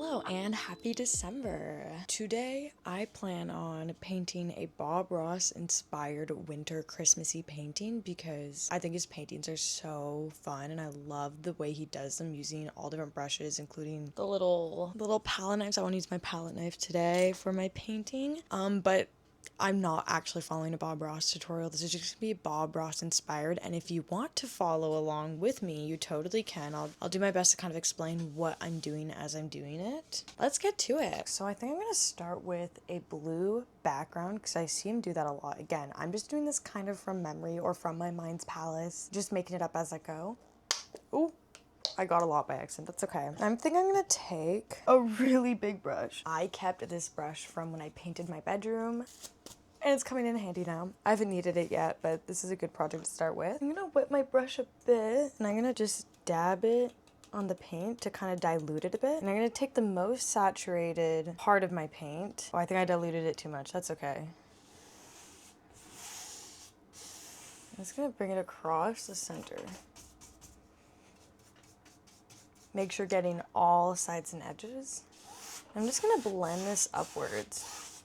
Hello and happy December. Today I plan on painting a Bob Ross inspired winter Christmassy painting because I think his paintings are so fun and I love the way he does them using all different brushes, including the little palette knives. I want to use my palette knife today for my painting. But I'm not actually following a Bob Ross tutorial. This is just gonna be Bob Ross inspired. And if you want to follow along with me, you totally can. I'll do my best to kind of explain what I'm doing as I'm doing it. Let's get to it. So I think I'm gonna start with a blue background because I see him do that a lot. Again, I'm just doing this kind of from memory or from my mind's palace, just making it up as I go. Ooh. I got a lot by accident, that's okay. I think I'm gonna take a really big brush. I kept this brush from when I painted my bedroom and it's coming in handy now. I haven't needed it yet, but this is a good project to start with. I'm gonna wet my brush a bit and I'm gonna just dab it on the paint to kind of dilute it a bit. And I'm gonna take the most saturated part of my paint. Oh, I think I diluted it too much, that's okay. I'm just gonna bring it across the center. Make sure getting all sides and edges. I'm just gonna blend this upwards.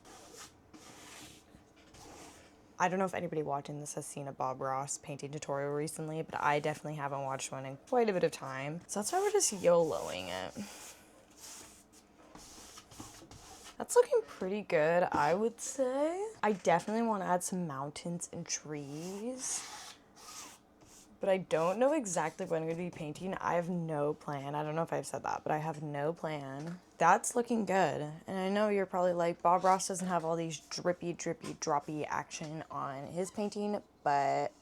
I don't know if anybody watching this has seen a Bob Ross painting tutorial recently, but I definitely haven't watched one in quite a bit of time. So that's why we're just YOLOing it. That's looking pretty good, I would say. I definitely want to add some mountains and trees, but I don't know exactly what I'm going to be painting. I have no plan. I don't know if I've said that, but I have no plan. That's looking good. And I know you're probably like, Bob Ross doesn't have all these drippy, droppy action on his painting, but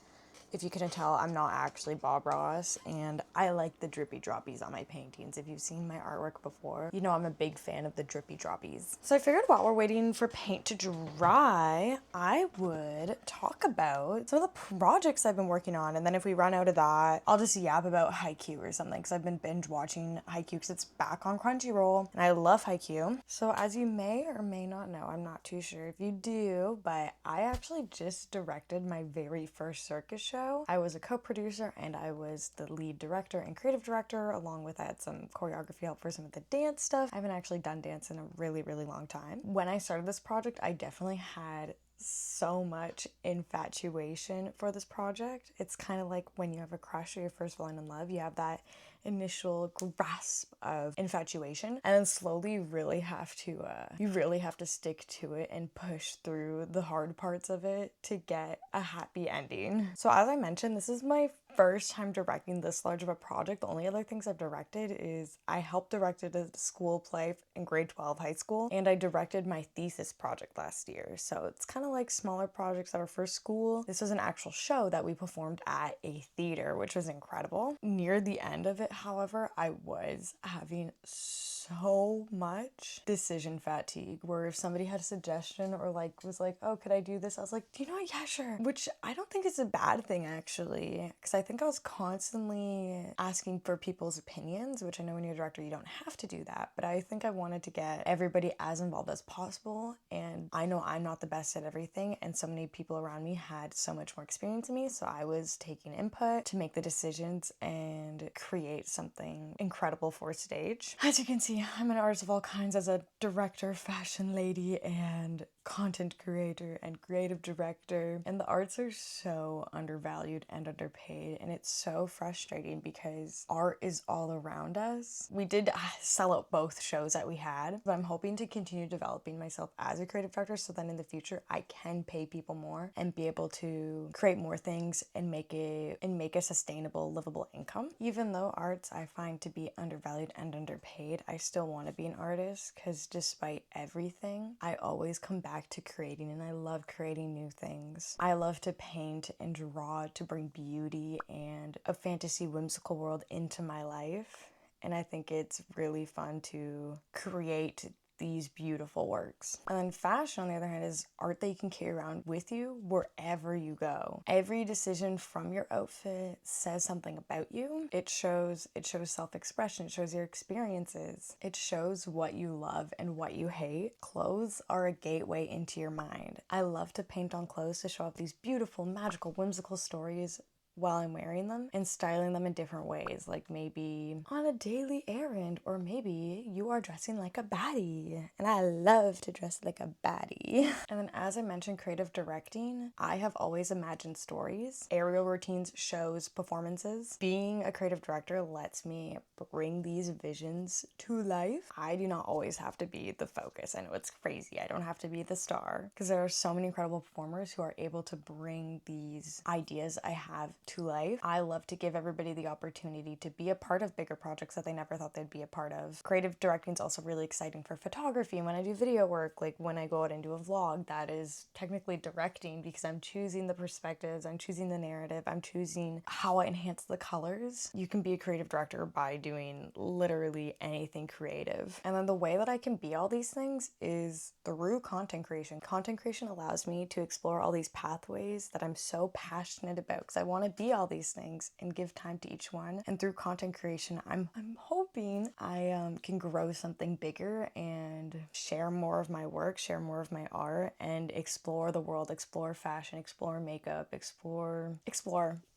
if you couldn't tell, I'm not actually Bob Ross, and I like the drippy droppies on my paintings. If you've seen my artwork before, you know I'm a big fan of the drippy droppies. So I figured while we're waiting for paint to dry, I would talk about some of the projects I've been working on, and then if we run out of that, I'll just yap about Haikyuu or something, because I've been binge watching Haikyuu because it's back on Crunchyroll, and I love Haikyuu. So as you may or may not know, I'm not too sure if you do, but I actually just directed my very first circus show. I was a co-producer and I was the lead director and creative director, along with I had some choreography help for some of the dance stuff. I haven't actually done dance in a really, really long time. When I started this project, I definitely had so much infatuation for this project. It's kind of like when you have a crush or you're first falling in love, you have that initial grasp of infatuation, and then slowly you really have to stick to it and push through the hard parts of it to get a happy ending. So as I mentioned, this is my first time directing this large of a project. The only other things I've directed is I helped directed a school play in grade 12 high school, and I directed my thesis project last year. So it's kind of like smaller projects that were for school. This was an actual show that we performed at a theater, which was incredible. Near the end of it, however, I was having so much decision fatigue, where if somebody had a suggestion or was like, oh, could I do this? I was like, do you know what? Yeah, sure. Which I don't think is a bad thing, actually, because I think I was constantly asking for people's opinions, which I know when you're a director, you don't have to do that, but I think I wanted to get everybody as involved as possible, and I know I'm not the best at everything, and so many people around me had so much more experience than me, so I was taking input to make the decisions and create something incredible for stage. As you can see, I'm an artist of all kinds as a director, fashion lady, and content creator and creative director, and the arts are so undervalued and underpaid, and it's so frustrating because art is all around us. We did sell out both shows that we had, but I'm hoping to continue developing myself as a creative director so then in the future I can pay people more and be able to create more things and make a sustainable, livable income. Even though arts I find to be undervalued and underpaid, I still want to be an artist because despite everything, I always come back to creating, and I love creating new things. I love to paint and draw to bring beauty and a fantasy whimsical world into my life, and I think it's really fun to create these beautiful works. And then fashion, on the other hand, is art that you can carry around with you wherever you go. Every decision from your outfit says something about you. It shows self-expression, it shows your experiences, it shows what you love and what you hate. Clothes are a gateway into your mind. I love to paint on clothes to show off these beautiful, magical, whimsical stories while I'm wearing them and styling them in different ways, like maybe on a daily errand, or maybe you are dressing like a baddie, and I love to dress like a baddie. And then, as I mentioned, creative directing, I have always imagined stories, aerial routines, shows, performances. Being a creative director lets me bring these visions to life. I do not always have to be the focus. I know it's crazy. I don't have to be the star, because there are so many incredible performers who are able to bring these ideas I have to life. I love to give everybody the opportunity to be a part of bigger projects that they never thought they'd be a part of. Creative directing is also really exciting for photography. And when I do video work, like when I go out and do a vlog, that is technically directing, because I'm choosing the perspectives, I'm choosing the narrative, I'm choosing how I enhance the colors. You can be a creative director by doing literally anything creative. And then the way that I can be all these things is through content creation. Content creation allows me to explore all these pathways that I'm so passionate about, because I want to be all these things and give time to each one. And through content creation, I'm hoping I can grow something bigger and share more of my work, share more of my art, and explore the world, explore fashion, explore makeup, explore.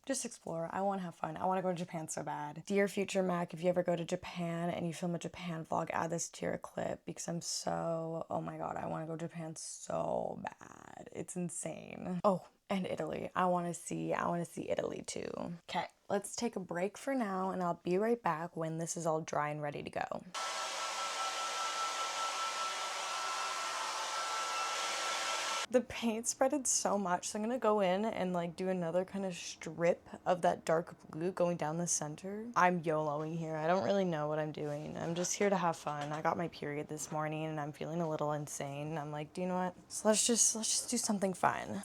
Just explore. I want to have fun. I want to go to Japan so bad. Dear future Mac, if you ever go to Japan and you film a Japan vlog, add this to your clip, because I'm so, oh my god, I want to go to Japan so bad. It's insane. Oh, and Italy. I want to see Italy too. Okay, let's take a break for now, and I'll be right back when this is all dry and ready to go. The paint spreaded so much, so I'm gonna go in and like do another kind of strip of that dark blue going down the center. I'm YOLOing here. I don't really know what I'm doing. I'm just here to have fun. I got my period this morning and I'm feeling a little insane. I'm like, do you know what? So let's just do something fun.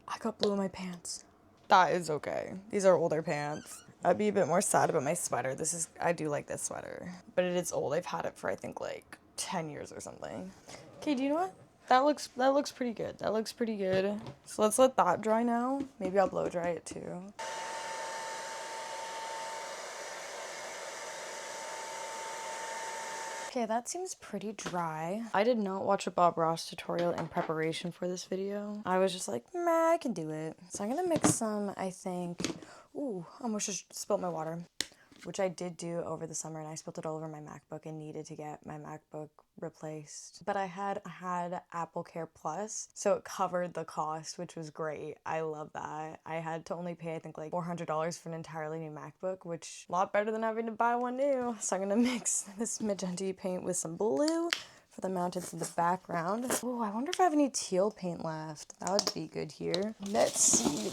I got blue in my pants. That is okay. These are older pants. I'd be a bit more sad about my sweater. I do like this sweater, but it is old. I've had it for I think like 10 years or something. Okay, do you know what? That looks pretty good. That looks pretty good. So let's let that dry now. Maybe I'll blow dry it too. Okay, that seems pretty dry. I did not watch a Bob Ross tutorial in preparation for this video. I was just like, meh, I can do it. So I'm gonna mix some, I think, ooh, I almost just spilled my water, which I did do over the summer, and I spilled it all over my MacBook and needed to get my MacBook replaced. But I had Apple Care Plus, so it covered the cost, which was great. I love that. I had to only pay, I think, like $400 for an entirely new MacBook, which a lot better than having to buy one new. So I'm gonna mix this magenta paint with some blue for the mountains in the background. Oh, I wonder if I have any teal paint left. That would be good here. Let's see.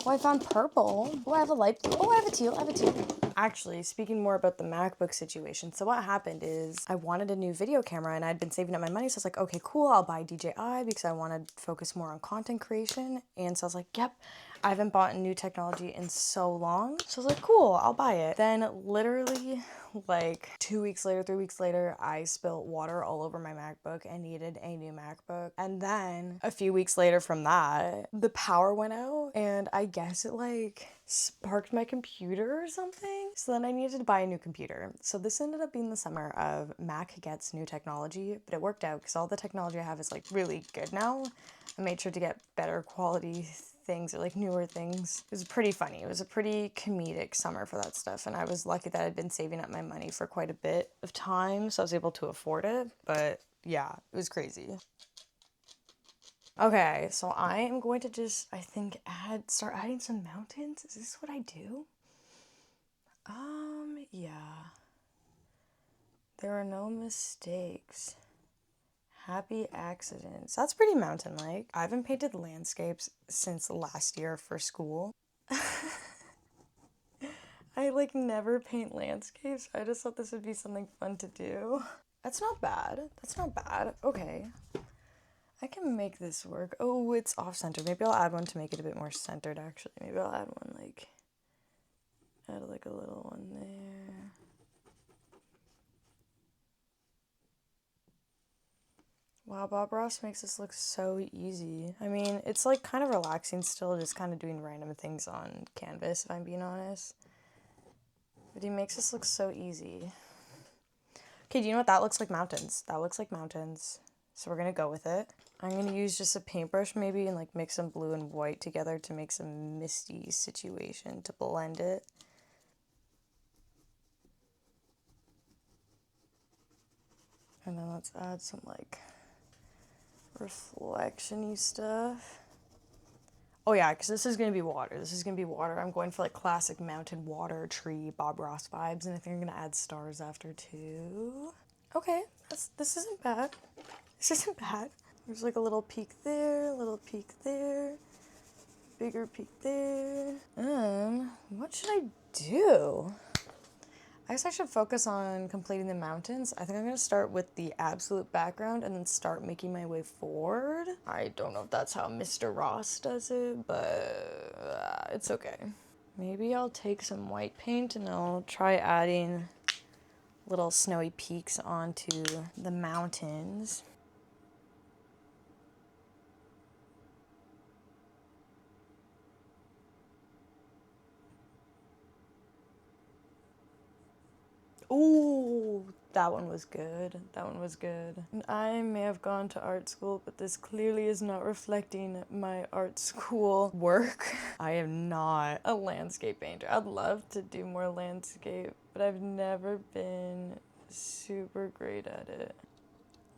Oh, I found purple. Oh, I have a light blue. Oh, I have a teal. Actually, speaking more about the MacBook situation, so what happened is I wanted a new video camera and I'd been saving up my money, so I was like, okay, cool, I'll buy DJI because I want to focus more on content creation. And so I was like, yep, I haven't bought a new technology in so long. So I was like, cool, I'll buy it. Then literally like 2 weeks later, 3 weeks later, I spilled water all over my MacBook and needed a new MacBook. And then a few weeks later from that, the power went out and I guess it like sparked my computer or something. So then I needed to buy a new computer. So this ended up being the summer of Mac gets new technology, but it worked out because all the technology I have is like really good now. I made sure to get better quality things or like newer things. It was pretty funny. It was a pretty comedic summer for that stuff, and I was lucky that I'd been saving up my money for quite a bit of time, so I was able to afford it. But yeah, it was crazy. Okay, so I am going to just, I think, start adding some mountains. Is this what I do? Yeah. There are no mistakes. Happy accidents. That's pretty mountain-like. I haven't painted landscapes since last year for school. I like never paint landscapes. I just thought this would be something fun to do. That's not bad. Okay. I can make this work. Oh, it's off-center. Maybe I'll add one to make it a bit more centered, actually. Maybe I'll add one add like a little one there. Wow, Bob Ross makes this look so easy. I mean, it's like kind of relaxing still, just kind of doing random things on canvas, if I'm being honest. But he makes this look so easy. Okay, do you know what that looks like? Mountains. That looks like mountains. So we're gonna go with it. I'm gonna use just a paintbrush maybe and like mix some blue and white together to make some misty situation to blend it. And then let's add some like reflection-y stuff. Oh yeah, because this is going to be water. This is going to be water. I'm going for like classic mountain water, tree, Bob Ross vibes. And I think I'm going to add stars after too. Okay, this isn't bad. This isn't bad. There's like a little peak there, a little peak there, bigger peak there. What should I do? I guess I should focus on completing the mountains. I think I'm gonna start with the absolute background and then start making my way forward. I don't know if that's how Mr. Ross does it, but it's okay. Maybe I'll take some white paint and I'll try adding little snowy peaks onto the mountains. Ooh, that one was good. That one was good. And I may have gone to art school, but this clearly is not reflecting my art school work. I am not a landscape painter. I'd love to do more landscape, but I've never been super great at it.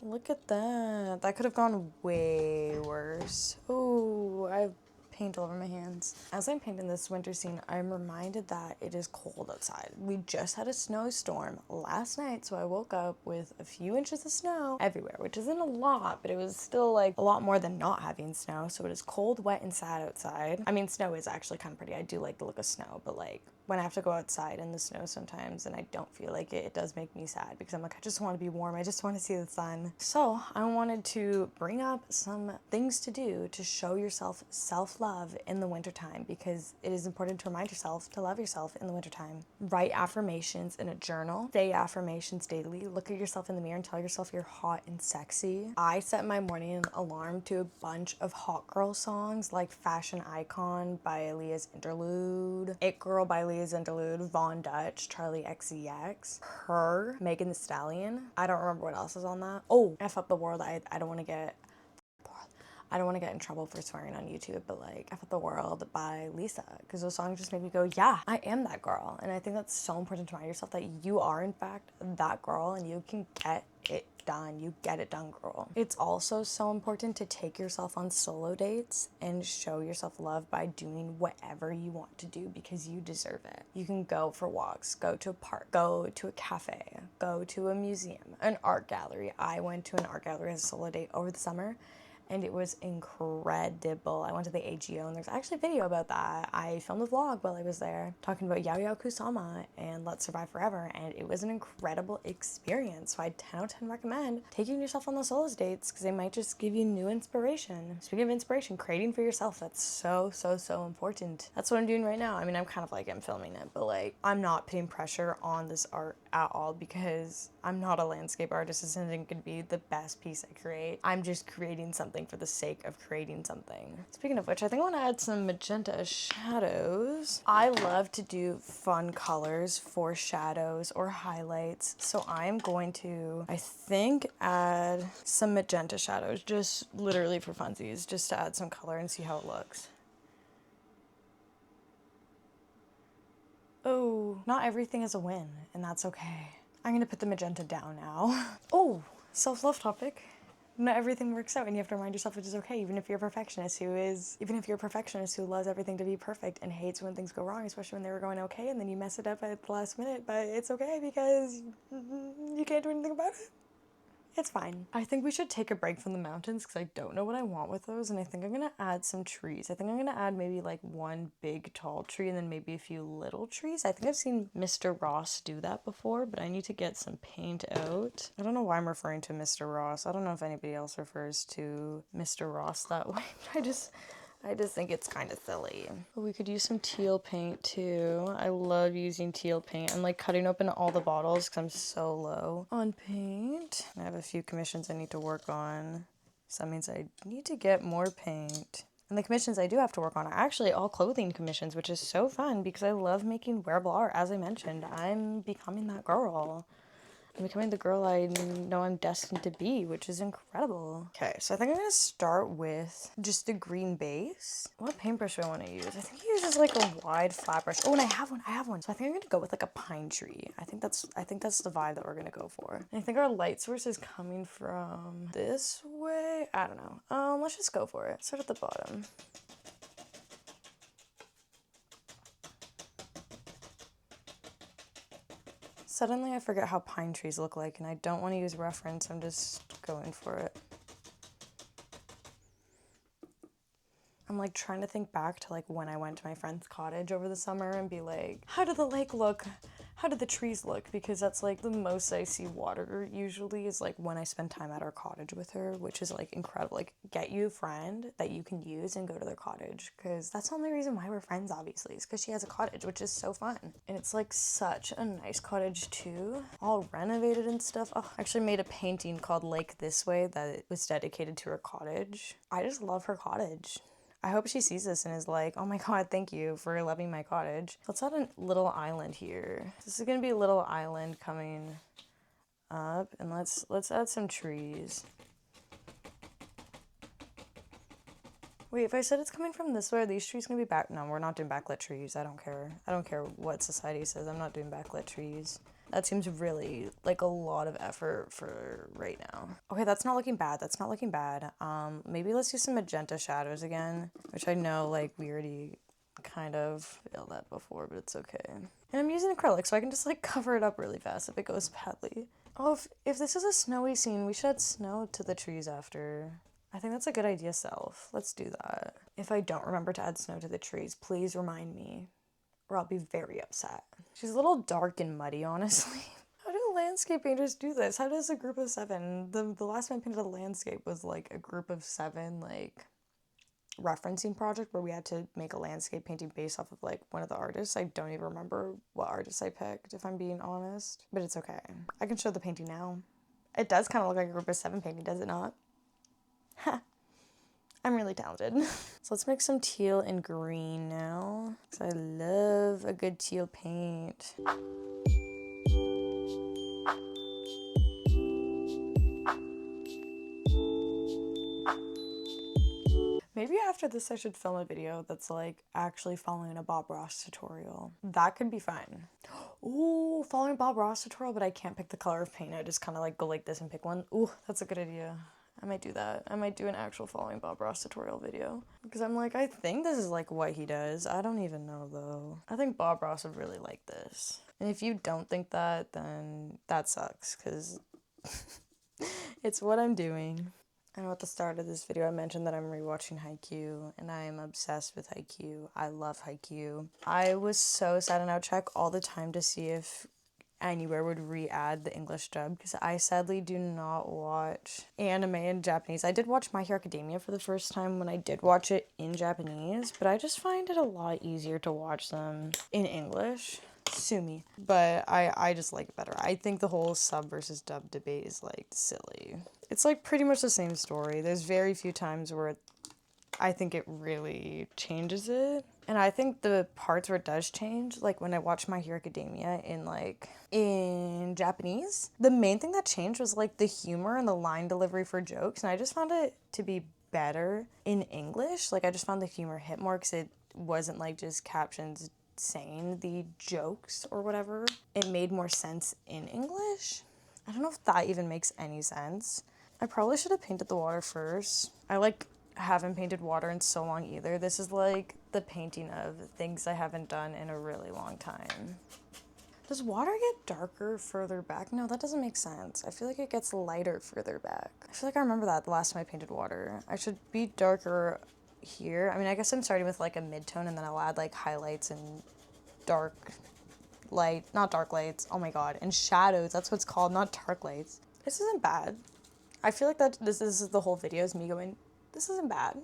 Look at that. That could have gone way worse. Oh, I have paint all over my hands. As I'm painting this winter scene, I'm reminded that it is cold outside. We just had a snowstorm last night, so I woke up with a few inches of snow everywhere, which isn't a lot, but it was still like a lot more than not having snow. So it is cold, wet, and sad outside. I mean, snow is actually kind of pretty. I do like the look of snow, but like when I have to go outside in the snow sometimes and I don't feel like it, it does make me sad because I'm like, I just want to be warm. I just want to see the sun. So I wanted to bring up some things to do to show yourself self-love in the wintertime, because it is important to remind yourself to love yourself in the wintertime. Write affirmations in a journal. Say affirmations daily. Look at yourself in the mirror and tell yourself you're hot and sexy. I set my morning alarm to a bunch of hot girl songs like Fashion Icon by Aaliyah's Interlude, It Girl by Aaliyah's Interlude, Von Dutch, Charlie XCX, Her, Megan Thee Stallion. I don't remember what else is on that. Oh, F Up the World. I don't want to get in trouble for swearing on YouTube, but like F Up the World by Lisa, because those songs just make me go, yeah, I am that girl. And I think that's so important to remind yourself that you are in fact that girl and you can get it done. You get it done, girl. It's also so important to take yourself on solo dates and show yourself love by doing whatever you want to do because you deserve it. You can go for walks, go to a park, go to a cafe, go to a museum, an art gallery. I went to an art gallery as a solo date over the summer and it was incredible. I went to the AGO and there's actually a video about that. I filmed a vlog while I was there talking about Yao Yao Kusama and Let's Survive Forever, and it was an incredible experience. So I 10 out of 10 recommend taking yourself on those solo dates because they might just give you new inspiration. Speaking of inspiration, creating for yourself, that's so, so, so important. That's what I'm doing right now. I mean, I'm kind of like, I'm filming it, but like, I'm not putting pressure on this art at all because I'm not a landscape artist. This isn't going to be the best piece I create. I'm just creating something for the sake of creating something. Speaking of which, I think I want to add some magenta shadows. I love to do fun colors for shadows or highlights. So I'm going to, I think, add some magenta shadows, just literally for funsies, just to add some color and see how it looks. Oh, not everything is a win, and that's okay. I'm gonna put the magenta down now. Oh, self-love topic. Not everything works out and you have to remind yourself it is okay, even if you're a perfectionist who loves everything to be perfect and hates when things go wrong, especially when they were going okay and then you mess it up at the last minute, but it's okay because you can't do anything about it. It's fine. I think we should take a break from the mountains because I don't know what I want with those, and I think I'm gonna add some trees. I think I'm gonna add maybe like one big tall tree and then maybe a few little trees. I think I've seen Mr. Ross do that before, but I need to get some paint out. I don't know why I'm referring to Mr. Ross. I don't know if anybody else refers to Mr. Ross that way. I just think it's kind of silly. But we could use some teal paint too. I love using teal paint. I'm like cutting open all the bottles because I'm so low on paint. I have a few commissions I need to work on. So that means I need to get more paint. And the commissions I do have to work on are actually all clothing commissions, which is so fun because I love making wearable art. As I mentioned, I'm becoming that girl. I'm becoming the girl I know I'm destined to be, which is incredible. Okay, so I think I'm gonna start with just the green base. What paintbrush do I want to use? I think he uses like a wide flat brush. Oh, and I have one. So I think I'm gonna go with like a pine tree. I think that's the vibe that we're gonna go for. And I think our light source is coming from this way. I don't know. Let's just go for it. Start at the bottom. Suddenly I forget how pine trees look like, and I don't want to use reference. I'm just going for it. I'm like trying to think back to like when I went to my friend's cottage over the summer and be like, how did the lake look? How did the trees look? Because that's like the most I see water usually is like when I spend time at our cottage with her, which is like incredible. Like get you a friend that you can use and go to their cottage, because that's the only reason why we're friends, obviously, is because she has a cottage, which is so fun. And it's like such a nice cottage too, all renovated and stuff. Oh, I actually made a painting called Lake This Way that was dedicated to her cottage. I just love her cottage. I hope she sees this and is like, oh my god, thank you for loving my cottage. Let's add a little island here. This is gonna be a little island coming up, and let's add some trees. Wait, if I said it's coming from this way, are these trees gonna be back? No, we're not doing backlit trees. I don't care. I don't care what society says. I'm not doing backlit trees. That seems really like a lot of effort for right now. Okay, that's not looking bad. That's not looking bad. Maybe let's do some magenta shadows again, which I know like we already kind of failed at before, but it's okay. And I'm using acrylic, so I can just like cover it up really fast if it goes badly. Oh, if this is a snowy scene, we should add snow to the trees after. I think that's a good idea, Self. Let's do that. If I don't remember to add snow to the trees, please remind me, or I'll be very upset. She's a little dark and muddy, honestly. How do landscape painters do this? How does a group of 7? The last time I painted a landscape was like a group of 7, like, referencing project where we had to make a landscape painting based off of like one of the artists. I don't even remember what artist I picked, if I'm being honest. But it's okay. I can show the painting now. It does kind of look like a group of 7 painting, does it not? I'm really talented. So let's make some teal and green now, because I love a good teal paint. Maybe after this I should film a video that's like actually following a Bob Ross tutorial. That could be fun. Ooh, following a Bob Ross tutorial, but I can't pick the color of paint. I just kind of like go like this and pick one. Ooh, that's a good idea. I might do that. I might do an actual following Bob Ross tutorial video. Because I'm like, I think this is like what he does. I don't even know though. I think Bob Ross would really like this. And if you don't think that, then that sucks, because it's what I'm doing. I know at the start of this video I mentioned that I'm rewatching Haikyuu, and I am obsessed with Haikyuu. I love Haikyuu. I was so sad, and I would check all the time to see if anywhere would re-add the English dub, because I sadly do not watch anime in Japanese. I did watch My Hero Academia for the first time when I did watch it in Japanese, but I just find it a lot easier to watch them in English. Sue me. But I just like it better. I think the whole sub versus dub debate is like silly. It's like pretty much the same story. There's very few times where I think it really changes it. And I think the parts where it does change, like when I watched My Hero Academia in Japanese, the main thing that changed was like the humor and the line delivery for jokes. And I just found it to be better in English. Like I just found the humor hit more, because it wasn't like just captions saying the jokes or whatever. It made more sense in English. I don't know if that even makes any sense. I probably should have painted the water first. I like haven't painted water in so long either. This is like the painting of things I haven't done in a really long time. Does water get darker further back? No, that doesn't make sense. I feel like it gets lighter further back. I feel like I remember that the last time I painted water. I should be darker here. I mean, I guess I'm starting with like a mid-tone, and then I'll add like highlights and dark light, not dark lights, oh my god, and shadows, that's what it's called, not dark lights. This isn't bad. I feel like that this is the whole video is me going, this isn't bad.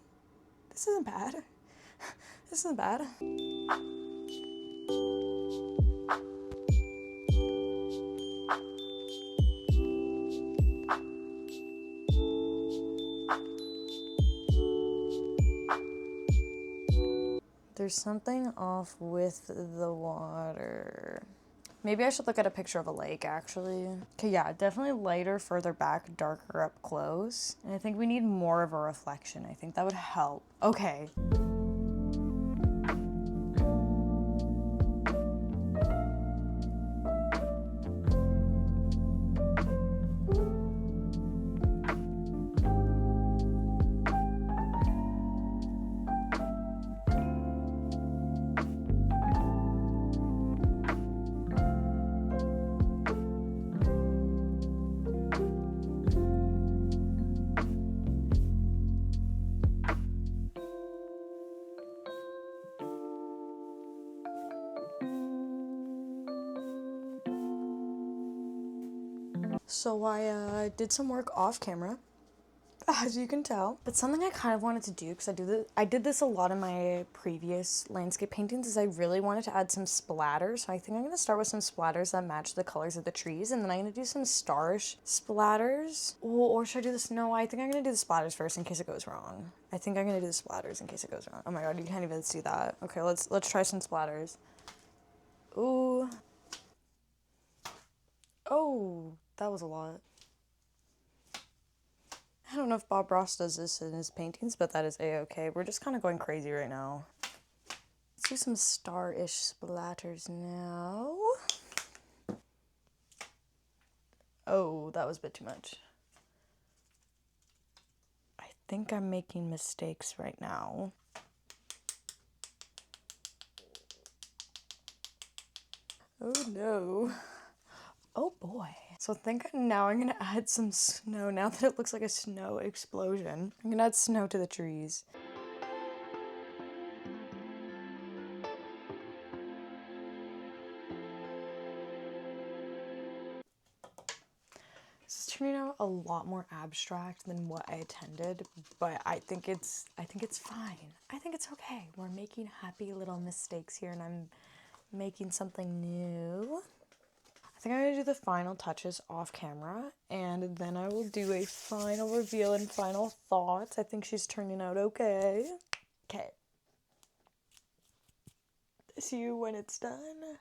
This isn't bad. This isn't bad. There's something off with the water. Maybe I should look at a picture of a lake, actually. Okay, yeah, definitely lighter further back, darker up close. And I think we need more of a reflection. I think that would help. Okay. So I did some work off camera, as you can tell. But something I kind of wanted to do, because I did this a lot in my previous landscape paintings, is I really wanted to add some splatters. So I think I'm going to start with some splatters that match the colors of the trees, and then I'm going to do some starish splatters. Or should I do this? No, I think I'm going to do the splatters first in case it goes wrong. I think I'm going to do the splatters in case it goes wrong. Oh my god, you can't even see that. Okay, let's try some splatters. Ooh. Oh, that was a lot. I don't know if Bob Ross does this in his paintings, but that is a-okay. We're just kind of going crazy right now. Let's do some star-ish splatters now. Oh, that was a bit too much. I think I'm making mistakes right now. Oh no. Oh boy. So I think now I'm gonna add some snow. Now that it looks like a snow explosion, I'm gonna add snow to the trees. This is turning out a lot more abstract than what I intended, but I think it's fine. I think it's okay. We're making happy little mistakes here, and I'm making something new. I think I'm gonna do the final touches off camera, and then I will do a final reveal and final thoughts. I think she's turning out okay. Okay. See you when it's done.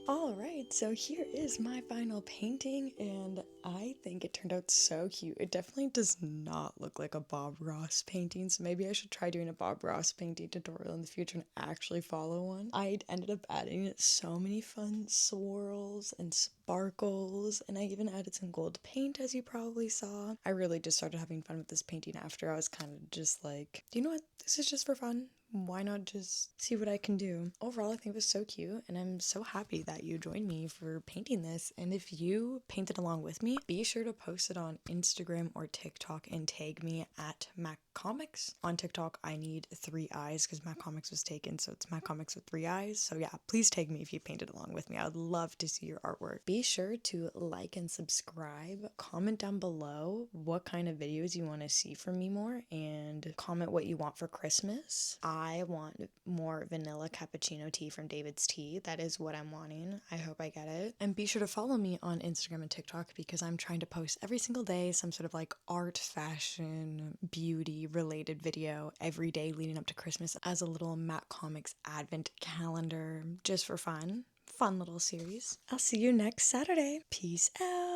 Alright, so here is my final painting, and I think it turned out so cute. It definitely does not look like a Bob Ross painting, so maybe I should try doing a Bob Ross painting tutorial in the future and actually follow one. I ended up adding so many fun swirls and sparkles, and I even added some gold paint, as you probably saw. I really just started having fun with this painting after. I was kind of just like, you know what, this is just for fun. Why not just see what I can do? Overall, I think it was so cute, and I'm so happy that you joined me for painting this. And if you painted along with me, be sure to post it on Instagram or TikTok and tag me at Mac Comics. On TikTok, I need 3 eyes because Mac Comics was taken, so it's Mac Comics with 3 eyes. So yeah, please tag me if you painted along with me. I would love to see your artwork. Be sure to like and subscribe. Comment down below what kind of videos you want to see from me more, and comment what you want for Christmas. I want more vanilla cappuccino tea from David's Tea. That is what I'm wanting. I hope I get it. And be sure to follow me on Instagram and TikTok because I'm trying to post every single day some sort of like art, fashion, beauty related video every day leading up to Christmas as a little Mac Comics advent calendar just for fun. Fun little series. I'll see you next Saturday. Peace out.